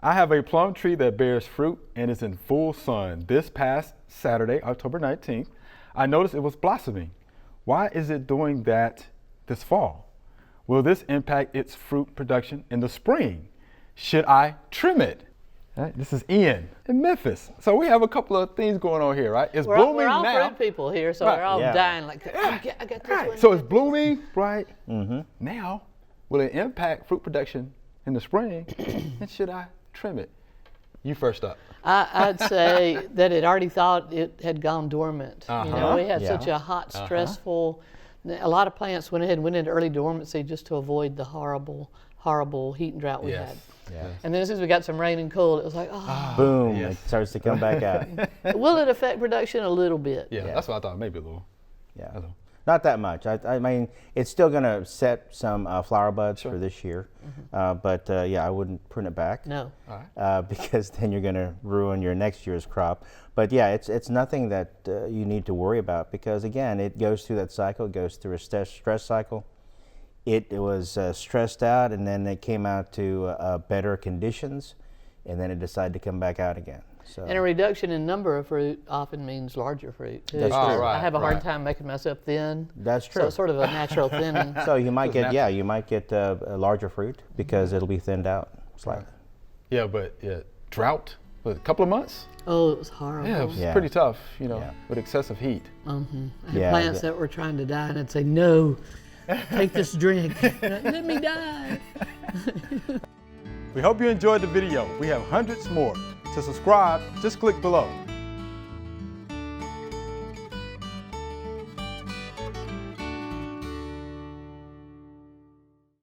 I have a plum tree that bears fruit and is in full sun. This past Saturday, October 19th, I noticed it was blossoming. Why is it doing that this fall? Will this impact its fruit production in the spring? Should I trim it? Right, this is Ian in Memphis. So we have a couple of things going on here, right? It's blooming we're all now. fruit people here, so Right. we're all Yeah. dying like, I got this Right. one. So it's blooming, right? Now, will it impact fruit production in the spring? And should I trim it? You first up. I'd say that it already thought it had gone dormant. You know, we had Yeah. such a hot, stressful, a lot of plants went ahead and went into early dormancy just to avoid the horrible, horrible heat and drought we had. Yeah. And then as soon as we got some rain and cold, it was like, oh. Boom, Yes. it starts to come back out. Will it affect production a little bit? Yeah, that's what I thought, maybe a little. Yeah. Hello. Not that much. I mean, it's still going to set some flower buds for this year. But yeah, I wouldn't prune it back. No. Because then you're going to ruin your next year's crop. But yeah, it's nothing that you need to worry about because, again, it goes through that cycle. It goes through a stress cycle. It was stressed out, and then it came out to better conditions, and then it decided to come back out again. So. And a reduction in number of fruit often means larger fruit, too. That's true. I have a hard Right. time making myself thin. That's true. So it's sort of a natural thinning. So you might get, natural. you might get a larger fruit because it'll be thinned out slightly. Yeah, but drought for a couple of months? Oh, it was horrible. Yeah, it was Yeah. pretty tough, you know, Yeah. with excessive heat. I had Yeah, plants the- that were trying to die, and I'd say, no, take this drink. Let me die. We hope you enjoyed the video. We have hundreds more. To subscribe, just click below.